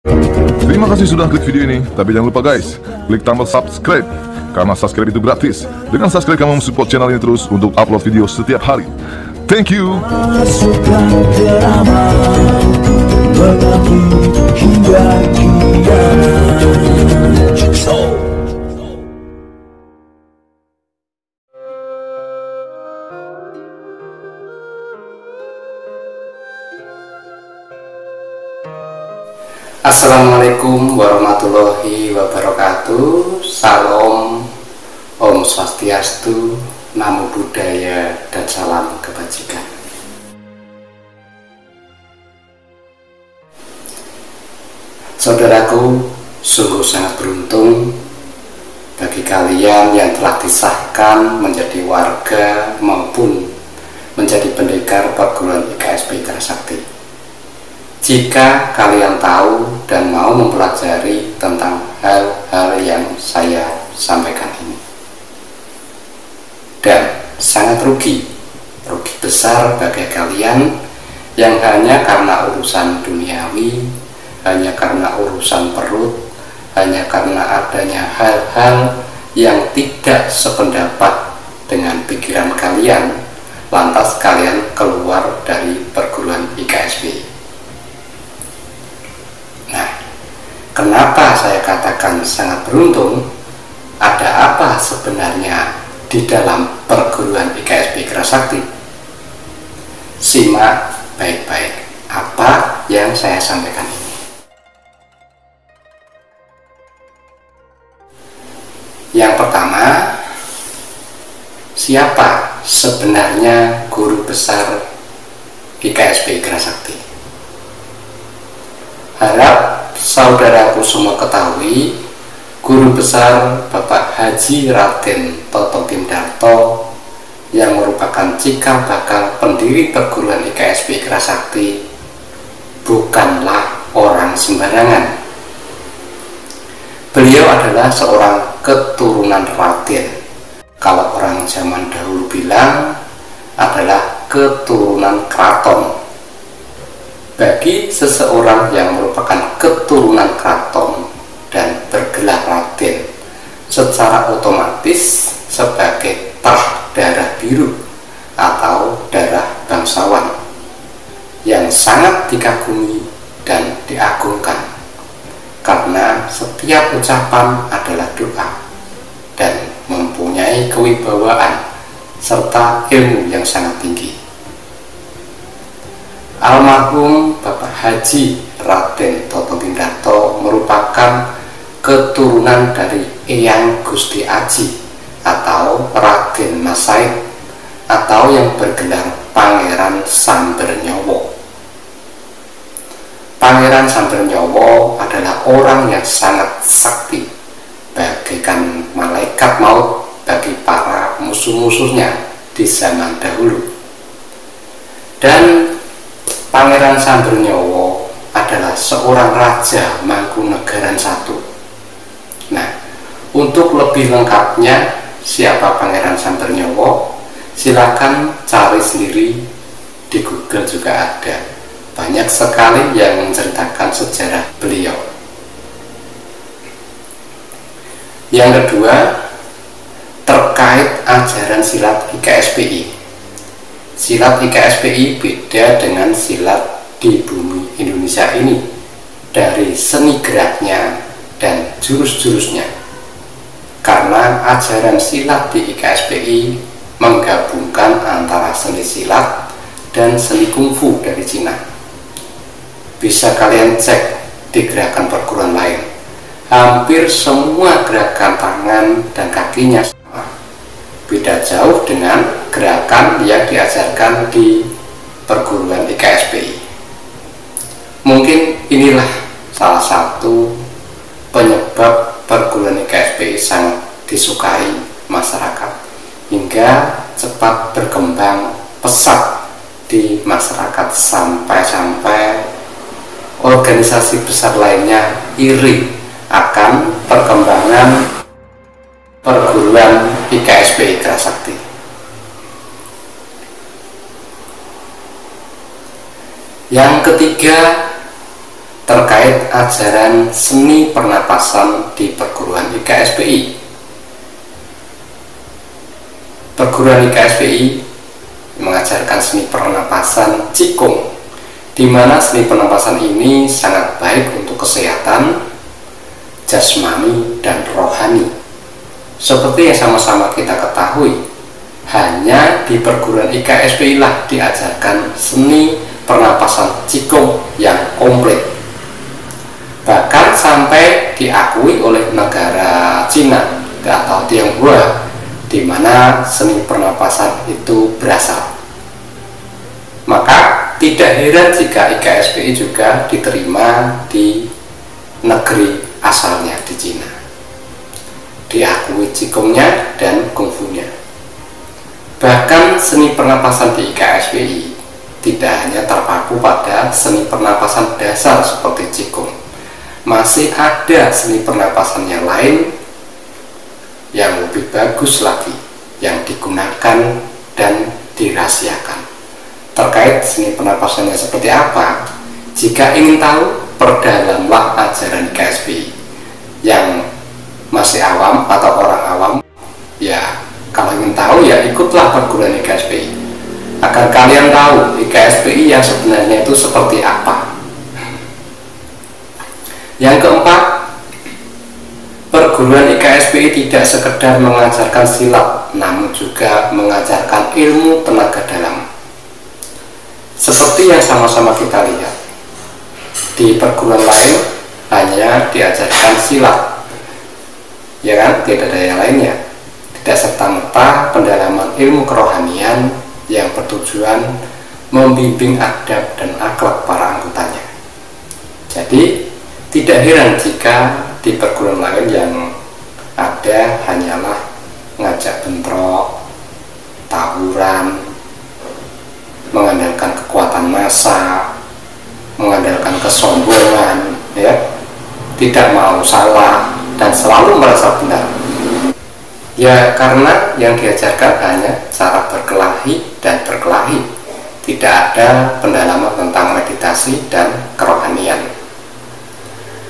Terima kasih sudah klik video ini, tapi jangan lupa guys, klik tombol subscribe, karena subscribe itu gratis. Dengan subscribe kamu mensupport channel ini terus untuk upload video setiap hari. Thank you. Masukkan drama berbagi hingga kiamat. Assalamualaikum warahmatullahi wabarakatuh. Salam, Om Swastiastu, Namo Buddhaya, dan salam kebajikan. Saudaraku, sungguh sangat beruntung bagi kalian yang telah disahkan menjadi warga maupun menjadi pendekar perguruan IKSP Kerasakti. Jika kalian tahu dan mau mempelajari tentang hal-hal yang saya sampaikan ini, dan sangat rugi besar bagi kalian yang hanya karena urusan duniawi, hanya karena urusan perut, hanya karena adanya hal-hal yang tidak sependapat dengan pikiran kalian, lantas kalian keluar dari perguruan IKSP. Kenapa saya katakan sangat beruntung? Ada apa sebenarnya di dalam perguruan IKSP Kerasakti? Simak baik-baik apa yang saya sampaikan ini. Yang pertama, siapa sebenarnya guru besar IKSP Kerasakti? Harap saudaraku semua ketahui, guru besar Bapak Haji Raden Toto Kim Darto yang merupakan cikal bakal pendiri perguruan IKSP Kerasakti bukanlah orang sembarangan. Beliau adalah seorang keturunan Raden. Kalau orang zaman dahulu bilang adalah keturunan keraton. Bagi seseorang yang merupakan keturunan keraton dan bergelar Raden, secara otomatis sebagai tah darah biru atau darah bangsawan yang sangat dikagumi dan diagungkan, karena setiap ucapan adalah doa dan mempunyai kewibawaan serta ilmu yang sangat tinggi. Almarhum Bapak Haji Raden Toto Kim Darto merupakan keturunan dari Eyang Gusti Aji atau Raden Mas Said atau yang bergelar Pangeran Sambernyowo. Pangeran Sambernyowo adalah orang yang sangat sakti, bagaikan malaikat maut bagi para musuh-musuhnya di zaman dahulu. Dan Pangeran Sambernyowo adalah seorang raja Mangkunegaran I. Nah, untuk lebih lengkapnya siapa Pangeran Sambernyowo, silakan cari sendiri di Google, juga ada banyak sekali yang menceritakan sejarah beliau. Yang kedua, terkait ajaran silat IKSPI. Silat IKSPI beda dengan silat di bumi Indonesia ini dari seni geraknya dan jurus-jurusnya, karena ajaran silat di IKSPI menggabungkan antara seni silat dan seni kungfu dari Cina. Bisa kalian cek di gerakan perguruan lain, hampir semua gerakan tangan dan kakinya sama, beda jauh dengan gerakan yang diajarkan di perguruan IKSPI. Mungkin inilah salah satu penyebab perguruan IKSPI sangat disukai masyarakat hingga cepat berkembang pesat di masyarakat, sampai-sampai organisasi besar lainnya iri akan perkembangan perguruan IKSPI Kerasakti. Yang ketiga, terkait ajaran seni pernapasan di perguruan IKSPI. Perguruan IKSPI mengajarkan seni pernapasan Qigong, di mana seni pernapasan ini sangat baik untuk kesehatan jasmani dan rohani. Seperti yang sama-sama kita ketahui, hanya di perguruan IKSPI lah diajarkan seni pernapasan Qigong yang komplit. Bahkan sampai diakui oleh negara Cina atau Tionghoa, di mana seni pernapasan itu berasal. Maka tidak heran jika IKSPI juga diterima di negeri asalnya di Cina, diakui Qigongnya dan kungfunya. Bahkan seni pernapasan di IKSPI tidak hanya terpaku pada seni pernapasan dasar seperti Qigong, masih ada seni pernapasan yang lain yang lebih bagus lagi yang digunakan dan dirahasiakan. Terkait seni pernapasannya seperti apa, jika ingin tahu, perdalamlah ajaran IKSPI. Yang masih awam atau orang awam, ya kalau ingin tahu ya ikutlah perguruan IKSPI, agar kalian tahu IKSPI yang sebenarnya itu seperti apa. Yang keempat, perguruan IKSPI tidak sekedar mengajarkan silat, namun juga mengajarkan ilmu tenaga dalam. Seperti yang sama-sama kita lihat, di perguruan lain hanya diajarkan silat, ya kan, tidak ada yang lainnya. Tidak serta-merta pendalaman ilmu kerohanian yang bertujuan membimbing adab dan akhlak para anggotanya. Jadi tidak heran jika di perguruan lain yang ada hanyalah ngajak bentrok, tawuran, mengandalkan kekuatan massa, mengandalkan kesombongan, ya, tidak mau salah dan selalu merasa benar. Ya karena yang diajarkan hanya cara berkelahi dan berkelahi, tidak ada pendalaman tentang meditasi dan kerohanian.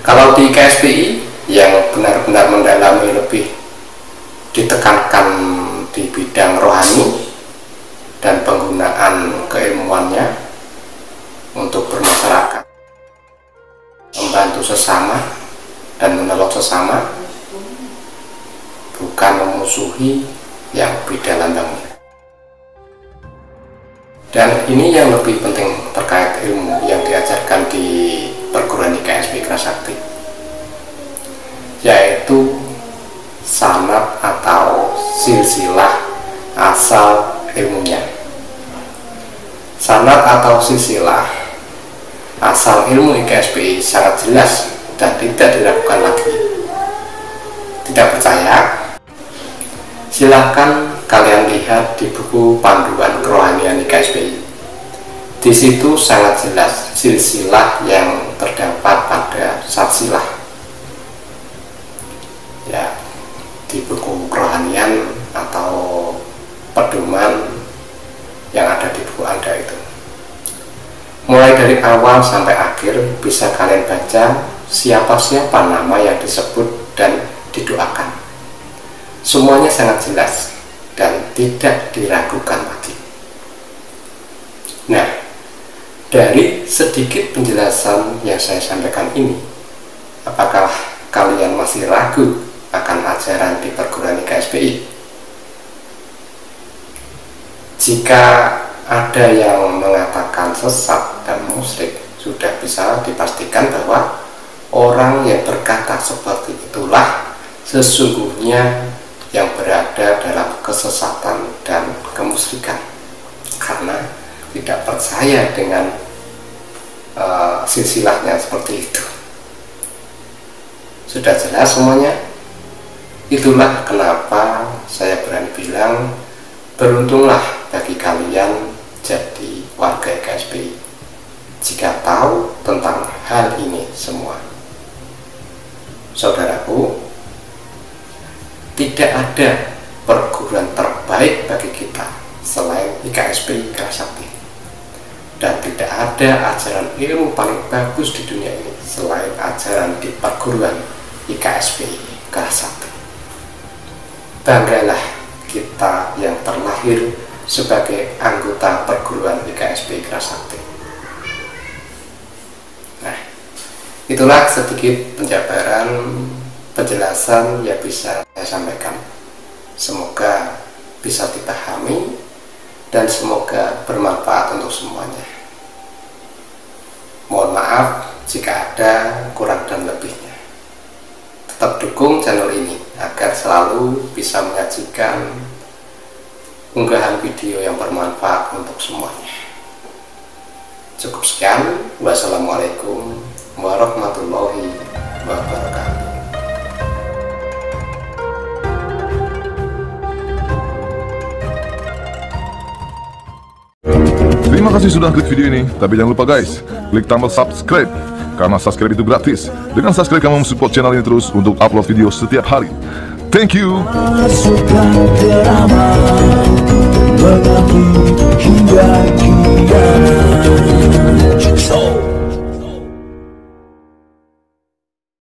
Kalau di IKSPI yang benar-benar mendalami, lebih ditekankan di bidang rohani dan penggunaan keilmuannya untuk bermasyarakat, membantu sesama dan menolong sesama, bukan memusuhi yang beda lambangnya. Dan ini yang lebih penting terkait ilmu yang diajarkan di perguruan IKSPI Kerasakti, yaitu sanad atau silsilah asal ilmunya. Sanad atau silsilah asal ilmu IKSPI sangat jelas dan tidak diragukan lagi. Tidak percaya? Silahkan kalian lihat di buku panduan kerohanian IKSPI. Di situ sangat jelas silsilah yang terdapat pada satsilah. Ya, di buku kerohanian atau pedoman yang ada di buku Anda itu. Mulai dari awal sampai akhir bisa kalian baca siapa-siapa nama yang disebut dan didoakan. Semuanya sangat jelas dan tidak diragukan lagi. Nah, dari sedikit penjelasan yang saya sampaikan ini, apakah kalian masih ragu akan ajaran di perguruan IKSPI? Jika ada yang mengatakan sesat dan musyrik, sudah bisa dipastikan bahwa orang yang berkata seperti itulah sesungguhnya yang berada dalam kesesatan dan kemusyrikan, karena tidak percaya dengan silsilahnya seperti itu. Sudah jelas semuanya. Itulah kenapa saya berani bilang beruntunglah bagi kalian jadi warga IKSPI jika tahu tentang hal ini semua. Saudaraku, tidak ada perguruan terbaik bagi kita selain IKSPI Kerasakti, dan tidak ada ajaran ilmu paling bagus di dunia ini selain ajaran di perguruan IKSP Kerasakti. Banggalah kita yang terlahir sebagai anggota perguruan IKSP Kerasakti. Nah, itulah sedikit penjelasan yang bisa saya sampaikan. Semoga bisa dipahami dan semoga bermanfaat untuk semuanya. Mohon maaf jika ada kurang dan lebihnya. Tetap dukung channel ini agar selalu bisa menyajikan unggahan video yang bermanfaat untuk semuanya. Cukup sekian. Wassalamualaikum warahmatullahi wabarakatuh. Terima kasih sudah klik video ini. Tapi jangan lupa guys, klik tombol subscribe, karena subscribe itu gratis. Dengan subscribe kamu support channel ini terus untuk upload video setiap hari. Thank you. Masukkan ke ramal